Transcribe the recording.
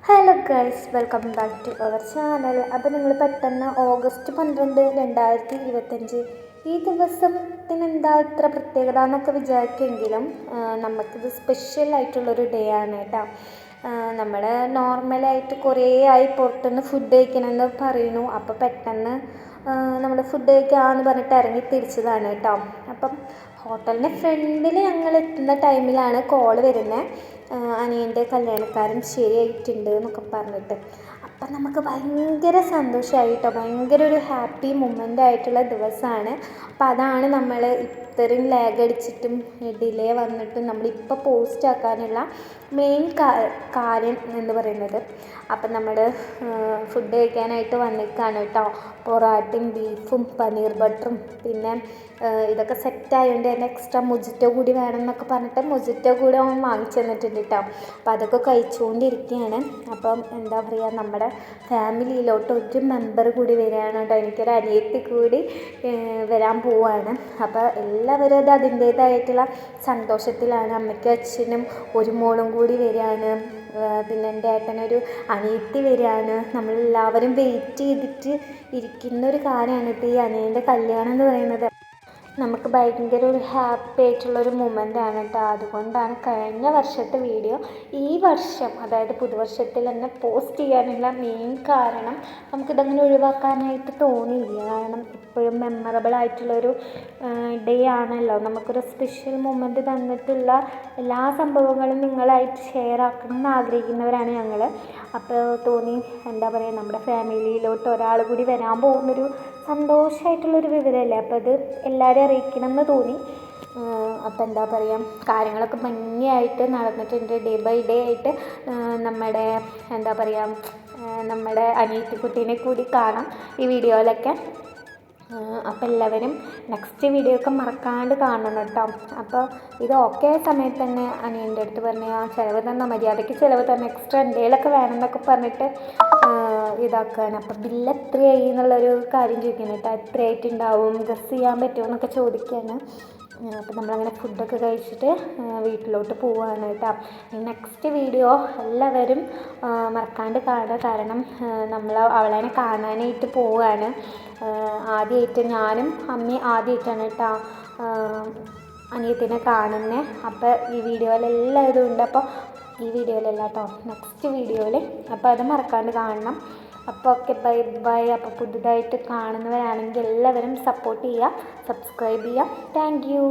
Hello guys, welcome back to our channel. അപ്പോൾ നിങ്ങൾ പെട്ടെന്ന് ഓഗസ്റ്റ് 12 2025 ഈ ദിവസത്തിന് എന്താ ഇത്ര പ്രത്യേകത എന്നൊക്കെ വിചാരിക്കുമെങ്കിലും നമുക്കിത് സ്പെഷ്യൽ ആയിട്ടുള്ളൊരു ഡേ ആണ് കേട്ടോ. നമ്മൾ നോർമലായിട്ട് കുറേ ആയി പുറത്തുനിന്ന് ഫുഡ് കഴിക്കണമെന്ന് പറയുന്നു. അപ്പോൾ പെട്ടെന്ന് നമ്മൾ ഫുഡ് കഴിക്കാമെന്ന് പറഞ്ഞിട്ട് ഇറങ്ങി തിരിച്ചതാണ് കേട്ടോ. അപ്പം ഹോട്ടലിൻ്റെ ഫ്രണ്ടിൽ ഞങ്ങൾ എത്തുന്ന ടൈമിലാണ് കോൾ വരുന്നത്, അനിയൻ്റെ കല്യാണക്കാരൻ ശരിയായിട്ടുണ്ട് എന്നൊക്കെ പറഞ്ഞിട്ട്. അപ്പം നമുക്ക് ഭയങ്കര സന്തോഷമായി കേട്ടോ. ഭയങ്കര ഒരു ഹാപ്പി മൊമെൻ്റ് ആയിട്ടുള്ള ദിവസമാണ്. അപ്പം അതാണ് നമ്മൾ ഇത്രയും ലാഗ് അടിച്ചിട്ടും ഡിലേ വന്നിട്ടും നമ്മളിപ്പോൾ പോസ്റ്റ് ആക്കാനുള്ള മെയിൻ കാര്യം എന്ന് പറയുന്നത്. അപ്പം നമ്മൾ ഫുഡ് കഴിക്കാനായിട്ട് വന്നിരിക്കുകയാണ് കേട്ടോ. പൊറാട്ടയും ബീഫും പനീർ ബട്ടറും പിന്നെ ഇതൊക്കെ സെറ്റായതുകൊണ്ട് തന്നെ എക്സ്ട്രാ മൊജിറ്റോ കൂടി വേണം എന്നൊക്കെ പറഞ്ഞിട്ട് മൊജിറ്റോ കൂടി അവൻ വാങ്ങിച്ചു തന്നിട്ടുണ്ട് കേട്ടോ. അപ്പം അതൊക്കെ കഴിച്ചുകൊണ്ടിരിക്കുകയാണ്. അപ്പം എന്താ പറയുക, നമ്മുടെ ഫാമിലിയിലോട്ട് ഒരു മെമ്പർ കൂടി വരികയാണ് കേട്ടോ. എനിക്കൊരു അനിയത്തി കൂടി വരാൻ പോവുകയാണ്. അപ്പോൾ എല്ലാവരും അത് അതിൻ്റേതായിട്ടുള്ള സന്തോഷത്തിലാണ്. അമ്മയ്ക്കും അച്ഛനും ഒരു മോളും കൂടി വരികയാണ്. പിന്നെ എൻ്റെ ഏട്ടനൊരു അനിയത്തി വരികയാണ്. നമ്മളെല്ലാവരും വെയിറ്റ് ചെയ്തിട്ട് ഇരിക്കുന്നൊരു കാര്യമാണ് ഇപ്പോൾ ഈ അനിയൻ്റെ കല്യാണം എന്ന് പറയുന്നത്. നമുക്ക് ഭയങ്കര ഒരു ഹാപ്പി ആയിട്ടുള്ളൊരു മൊമെൻ്റാണ് കേട്ടോ. അതുകൊണ്ടാണ് കഴിഞ്ഞ വർഷത്തെ വീഡിയോ ഈ വർഷം, അതായത് പുതുവർഷത്തിൽ തന്നെ പോസ്റ്റ് ചെയ്യാനുള്ള മെയിൻ കാരണം. നമുക്കിതങ്ങനെ ഒഴിവാക്കാനായിട്ട് തോന്നിയില്ല. കാരണം എപ്പോഴും മെമ്മറബിൾ ആയിട്ടുള്ളൊരു ഡേ ആണല്ലോ. നമുക്കൊരു സ്പെഷ്യൽ മൊമെൻ്റ് തന്നിട്ടുള്ള എല്ലാ സംഭവങ്ങളും നിങ്ങളായിട്ട് ഷെയർ ആക്കണം എന്ന് ആഗ്രഹിക്കുന്നവരാണ് ഞങ്ങൾ. അപ്പോൾ തോന്നി, എന്താ പറയുക, നമ്മുടെ ഫാമിലിയിലോട്ട് ഒരാൾ കൂടി വരാൻ പോകുന്നൊരു സന്തോഷമായിട്ടുള്ളൊരു വിവരമല്ലേ. അപ്പോൾ അത് എല്ലാവരെയും അറിയിക്കണം എന്ന് തോന്നി. അപ്പോൾ എന്താ പറയുക, കാര്യങ്ങളൊക്കെ ഭംഗിയായിട്ട് നടന്നിട്ടുണ്ട്. ഡേ ബൈ ഡേ ആയിട്ട് നമ്മുടെ എന്താ പറയുക, നമ്മുടെ അനിയത്തിക്കുട്ടീനെ കൂടി കാണാം ഈ വീഡിയോയിലൊക്കെ. അപ്പോൾ എല്ലാവരും നെക്സ്റ്റ് വീഡിയോ ഒക്കെ മറക്കാണ്ട് കാണണം കേട്ടോ. അപ്പോൾ ഇത് ഓക്കെ സമയത്ത് തന്നെ അനിയൻ്റെ അടുത്ത് പറഞ്ഞ് ആ ചിലവ് തന്ന മര്യാദയ്ക്ക് ചിലവ് തന്നെ, എക്സ്ട്രാ എന്തെങ്കിലുമൊക്കെ വേണമെന്നൊക്കെ പറഞ്ഞിട്ട് ഇതാക്കുകയാണ്. അപ്പോൾ ബില്ല് എത്രയായി എന്നുള്ളൊരു കാര്യം ചോദിക്കണം കേട്ടോ. എത്രയായിട്ടുണ്ടാവും, ഗസ് ചെയ്യാൻ പറ്റുമോ എന്നൊക്കെ ചോദിക്കുകയാണ്. അപ്പോൾ നമ്മളങ്ങനെ ഫുഡൊക്കെ കഴിച്ചിട്ട് വീട്ടിലോട്ട് പോവുകയാണ് കേട്ടോ. നെക്സ്റ്റ് വീഡിയോ എല്ലാവരും മറക്കാണ്ട് കാണുക. കാരണം നമ്മൾ അവളെ കാണാനായിട്ട് പോവുകയാണ്. ആദ്യമായിട്ട് ഞാനും അമ്മയും ആദ്യമായിട്ടാണ് കേട്ടോ അനിയത്തിനെ കാണുന്നത്. അപ്പോൾ ഈ വീഡിയോയിൽ എല്ലാവരും ഉണ്ട്. അപ്പോൾ ഈ വീഡിയോയിലല്ല കേട്ടോ, നെക്സ്റ്റ് വീഡിയോയിൽ. അപ്പോൾ അത് മറക്കാണ്ട് കാണണം. അപ്പോൾ ഓക്കെ, ബൈ ബൈ. അപ്പോൾ പുതുതായിട്ട് കാണുന്നവരാണെങ്കിൽ എല്ലാവരും സപ്പോർട്ട് ചെയ്യുക, സബ്സ്ക്രൈബ് ചെയ്യുക. Thank you.